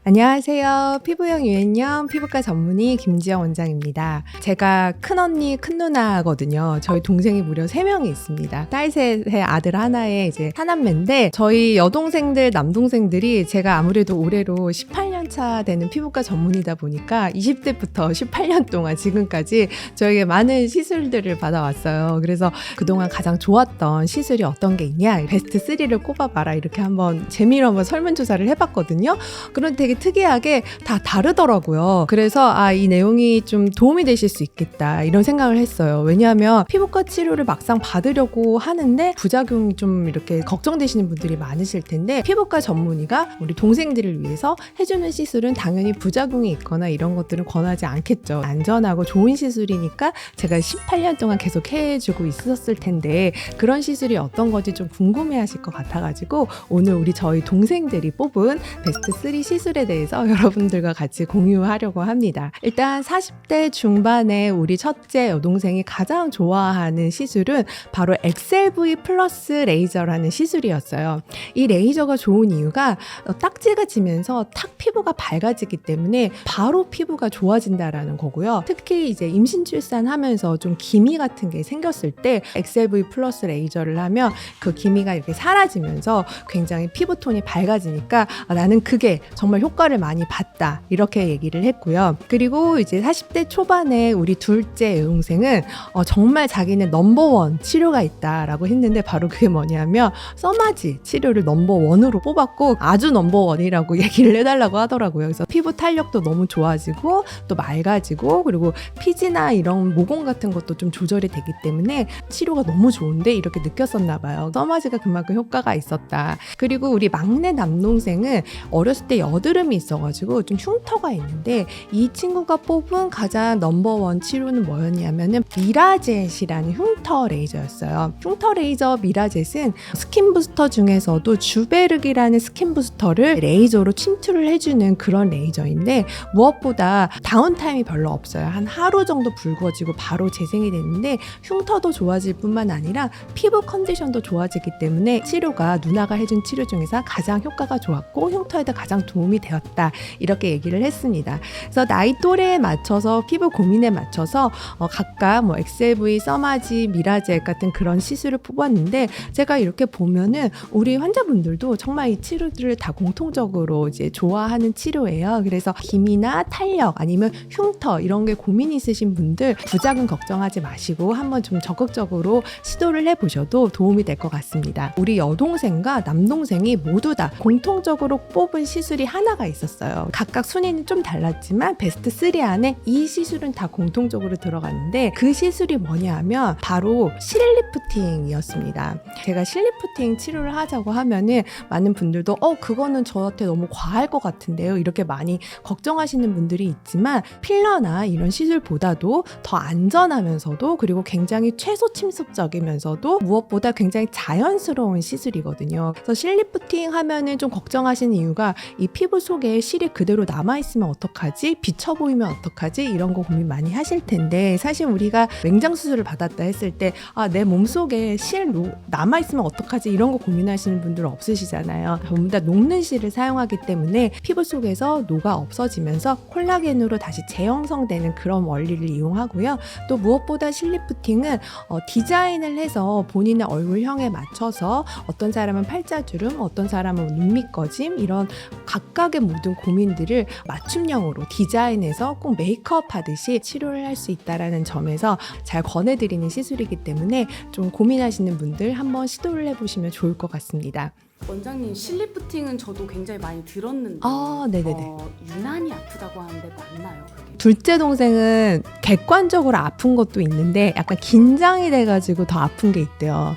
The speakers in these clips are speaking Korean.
안녕하세요. 피부형 유연형 피부과 전문의 김지영 원장입니다. 제가 큰언니, 큰누나거든요. 저희 동생이 무려 3명이 있습니다. 딸 셋에 아들 하나에 이제 사남매인데 저희 여동생들, 남동생들이 제가 아무래도 올해로 18년 차 되는 피부과 전문의다 보니까 20대부터 18년 동안 지금까지 저에게 많은 시술들을 받아왔어요. 그래서 그동안 가장 좋았던 시술이 어떤 게 있냐, 베스트 3를 꼽아봐라 이렇게 한번 재미로 한번 설문조사를 해봤거든요. 그런데 되게 특이하게 다 다르더라고요. 그래서 이 내용이 좀 도움이 되실 수 있겠다 이런 생각을 했어요. 왜냐하면 피부과 치료를 막상 받으려고 하는데 부작용이 좀 이렇게 걱정되시는 분들이 많으실 텐데, 피부과 전문의가 우리 동생들을 위해서 해주는 시술은 당연히 부작용이 있거나 이런 것들은 권하지 않겠죠. 안전하고 좋은 시술이니까 제가 18년 동안 계속 해주고 있었을 텐데 그런 시술이 어떤 건지 좀 궁금해하실 것 같아가지고 오늘 우리 저희 동생들이 뽑은 베스트 3 시술에 대해서 여러분들과 같이 공유하려고 합니다. 일단 40대 중반에 우리 첫째 여동생이 가장 좋아하는 시술은 바로 XLV 플러스 레이저라는 시술이었어요. 이 레이저가 좋은 이유가 딱지가 지면서 탁 피부가 밝아지기 때문에 바로 피부가 좋아진다라는 거고요. 특히 이제 임신 출산하면서 좀 기미 같은 게 생겼을 때 XLV 플러스 레이저를 하면 그 기미가 이렇게 사라지면서 굉장히 피부톤이 밝아지니까 나는 그게 정말 효과를 많이 봤다 이렇게 얘기를 했고요. 그리고 이제 40대 초반에 우리 둘째 여동생은 정말 자기는 넘버원 치료가 있다라고 했는데 바로 그게 뭐냐면 써마지 치료를 넘버원으로 뽑았고 아주 넘버원이라고 얘기를 해달라고 하더라고요. 그래서 피부 탄력도 너무 좋아지고 또 맑아지고 그리고 피지나 이런 모공 같은 것도 좀 조절이 되기 때문에 치료가 너무 좋은데 이렇게 느꼈었나 봐요. 써마지가 그만큼 효과가 있었다. 그리고 우리 막내 남동생은 어렸을 때 여드름이 있어가지고 좀 흉터가 있는데 이 친구가 뽑은 가장 넘버원 치료는 뭐였냐면은 미라젯이라는 흉터 레이저였어요. 흉터 레이저 미라젯은 스킨 부스터 중에서도 주베르기라는 스킨 부스터를 레이저로 침투를 해주는 그런 레이저인데 무엇보다 다운타임이 별로 없어요. 한 하루 정도 붉어지고 바로 재생이 되는데 흉터도 좋아질 뿐만 아니라 피부 컨디션도 좋아지기 때문에 치료가 누나가 해준 치료 중에서 가장 효과가 좋았고 흉터에도 가장 도움이 되었다 이렇게 얘기를 했습니다. 그래서 나이 또래에 맞춰서 피부 고민에 맞춰서 각각 뭐 XLV, 써마지, 미라젯 같은 그런 시술을 뽑았는데 제가 이렇게 보면은 우리 환자분들도 정말 이 치료들을 다 공통적으로 이제 좋아하는 치료예요. 그래서 기미나 탄력 아니면 흉터 이런 게 고민이 있으신 분들 부작용 걱정하지 마시고 한번 좀 적극적으로 시도를 해보셔도 도움이 될 것 같습니다. 우리 여동생과 남동생이 모두 다 공통적으로 뽑은 시술이 하나가 있었어요. 각각 순위는 좀 달랐지만 베스트 3 안에 이 시술은 다 공통적으로 들어갔는데 그 시술이 뭐냐 하면 바로 실리프팅이었습니다. 제가 실리프팅 치료를 하자고 하면은 많은 분들도 그거는 저한테 너무 과할 것 같은데요 이렇게 많이 걱정하시는 분들이 있지만 필러나 이런 시술보다도 더 안전하면서도 그리고 굉장히 최소 침습적이면서도 무엇보다 굉장히 자연스러운 시술이거든요. 그래서 실리프팅 하면은 좀 걱정하시는 이유가 이 피부 속에 실이 그대로 남아있으면 어떡하지? 비쳐 보이면 어떡하지? 이런 거 고민 많이 하실 텐데 사실 우리가 맹장 수술을 받았다 했을 때 내 몸속에 실 남아있으면 어떡하지? 이런 거 고민하시는 분들 없으시잖아요. 전부 다 녹는 실을 사용하기 때문에 피부 속에서 녹아 없어지면서 콜라겐으로 다시 재형성되는 그런 원리를 이용하고요. 또 무엇보다 실리프팅은 디자인을 해서 본인의 얼굴형에 맞춰서 어떤 사람은 팔자주름, 어떤 사람은 눈 밑꺼짐 이런 각각의 모든 고민들을 맞춤형으로 디자인해서 꼭 메이크업 하듯이 치료를 할 수 있다는 점에서 잘 권해드리는 시술이기 때문에 좀 고민하시는 분들 한번 시도를 해보시면 좋을 것 같습니다. 원장님, 실리프팅은 저도 굉장히 많이 들었는데 네네네. 유난히 아프다고 하는데 맞나요? 그게? 둘째 동생은 객관적으로 아픈 것도 있는데 약간 긴장이 돼가지고 더 아픈 게 있대요.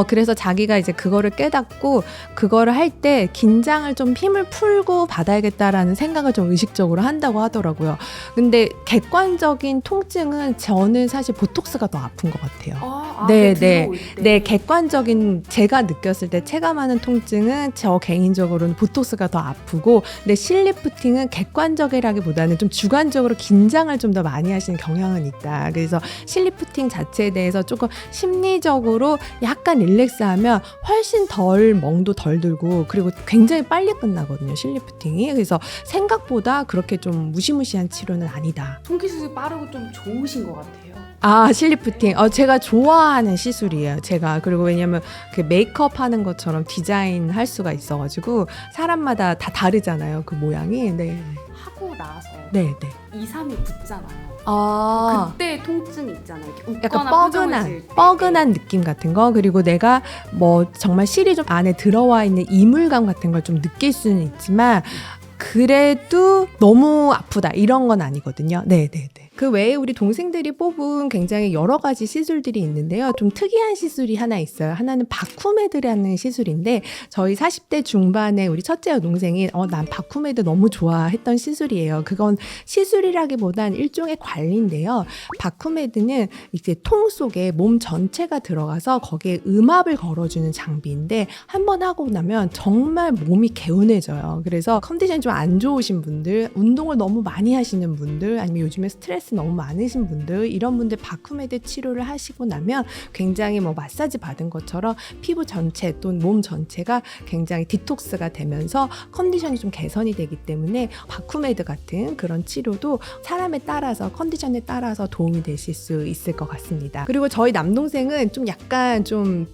그래서 자기가 이제 그거를 깨닫고 그거를 할 때 긴장을 좀 힘을 풀고 받아야겠다라는 생각을 좀 의식적으로 한다고 하더라고요. 근데 객관적인 통증은 저는 사실 보톡스가 더 아픈 것 같아요. 네, 객관적인 제가 느꼈을 때 체감하는 통증은 저 개인적으로는 보톡스가 더 아프고, 근데 실리프팅은 객관적이라기보다는 좀 주관적으로 긴장을 좀 더 많이 하시는 경향은 있다. 그래서 실리프팅 자체에 대해서 조금 심리적으로 약간 잠깐 릴렉스하면 훨씬 덜 멍도 덜 들고 그리고 굉장히 빨리 끝나거든요, 실리프팅이. 그래서 생각보다 그렇게 좀 무시무시한 치료는 아니다. 손기술이 빠르고 좀 좋으신 것 같아요. 아, 실리프팅. 제가 좋아하는 시술이에요. 제가. 그리고 왜냐면 그 메이크업 하는 것처럼 디자인 할 수가 있어가지고 사람마다 다 다르잖아요, 그 모양이. 네. 하고 나서 네, 네. 2, 3일 붙잖아요. 아. 그때 통증이 있잖아요. 이렇게 약간 웃거나 표정을 지을 때. 뻐근한 느낌 같은 거. 그리고 내가 뭐 정말 실이 좀 안에 들어와 있는 이물감 같은 걸 좀 느낄 수는 있지만 그래도 너무 아프다 이런 건 아니거든요. 네, 네, 네. 그 외에 우리 동생들이 뽑은 굉장히 여러 가지 시술들이 있는데요. 좀 특이한 시술이 하나 있어요. 하나는 바쿠메드라는 시술인데 저희 40대 중반에 우리 첫째 여동생이 난 바쿠메드 너무 좋아했던 시술이에요. 그건 시술이라기보단 일종의 관리인데요. 바쿠메드는 이제 통 속에 몸 전체가 들어가서 거기에 음압을 걸어주는 장비인데 한번 하고 나면 정말 몸이 개운해져요. 그래서 컨디션이 좀 안 좋으신 분들, 운동을 너무 많이 하시는 분들, 아니면 요즘에 스트레스 너무 많으신 분들, 이런 분들 바쿠메드 치료를 하시고 나면 굉장히 뭐 마사지 받은 것처럼 피부 전체 또는 몸 전체가 굉장히 디톡스가 되면서 컨디션이 좀 개선이 되기 때문에 바쿠메드 같은 그런 치료도 사람에 따라서 컨디션에 따라서 도움이 되실 수 있을 것 같습니다. 그리고 저희 남동생은 좀 약간 좀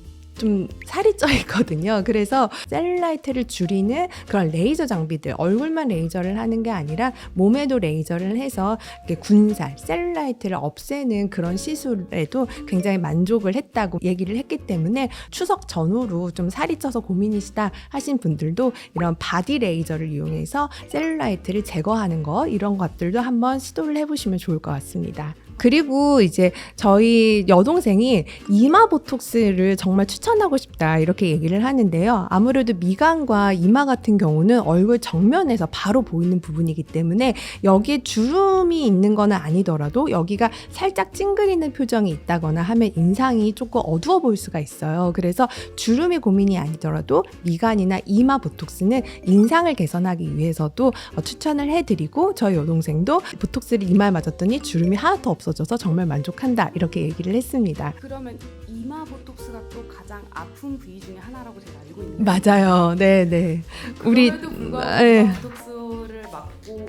살이 쪄 있거든요. 그래서 셀룰라이트를 줄이는 그런 레이저 장비들, 얼굴만 레이저를 하는 게 아니라 몸에도 레이저를 해서 이렇게 군살, 셀룰라이트를 없애는 그런 시술에도 굉장히 만족을 했다고 얘기를 했기 때문에 추석 전후로 좀 살이 쪄서 고민이시다 하신 분들도 이런 바디 레이저를 이용해서 셀룰라이트를 제거하는 거, 이런 것들도 한번 시도를 해보시면 좋을 것 같습니다. 그리고 이제 저희 여동생이 이마 보톡스를 정말 추천하고 싶다 이렇게 얘기를 하는데요. 아무래도 미간과 이마 같은 경우는 얼굴 정면에서 바로 보이는 부분이기 때문에 여기에 주름이 있는 건 아니더라도 여기가 살짝 찡그리는 표정이 있다거나 하면 인상이 조금 어두워 보일 수가 있어요. 그래서 주름이 고민이 아니더라도 미간이나 이마 보톡스는 인상을 개선하기 위해서도 추천을 해드리고 저희 여동생도 보톡스를 이마에 맞았더니 주름이 하나도 없어져서 정말 만족한다 이렇게 얘기를 했습니다. 그러면 이마 보톡스가 또 가장 아픈 부위 중에 하나라고 제가 알고 있는데 맞아요. 네네. 우리 그럼에도 불구하고 네. 이마 보톡스를 맞고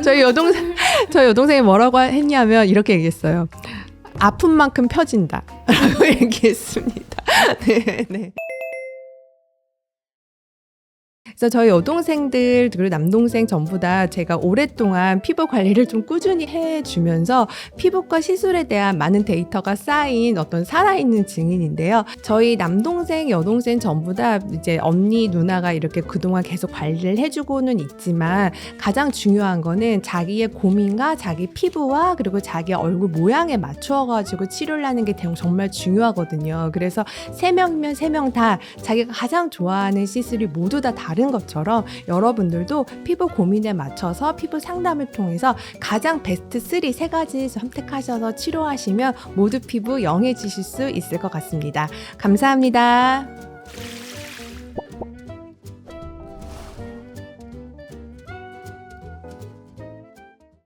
저희 여동생이 뭐라고 했냐면 이렇게 얘기했어요. 아픈 만큼 펴진다 라고 얘기했습니다. 네, 네. 그래서 저희 여동생들 그리고 남동생 전부 다 제가 오랫동안 피부 관리를 좀 꾸준히 해주면서 피부과 시술에 대한 많은 데이터가 쌓인 어떤 살아있는 증인인데요. 저희 남동생, 여동생 전부 다 이제 언니, 누나가 이렇게 그동안 계속 관리를 해주고는 있지만 가장 중요한 거는 자기의 고민과 자기 피부와 그리고 자기 얼굴 모양에 맞추어가지고 치료를 하는 게 정말 중요하거든요. 그래서 3명이면 3명 다 자기가 가장 좋아하는 시술이 모두 다 다른 것처럼 여러분들도 피부 고민에 맞춰서 피부 상담을 통해서 가장 베스트 3 가지 선택하셔서 치료하시면 모두 피부 영해지실 수 있을 것 같습니다. 감사합니다.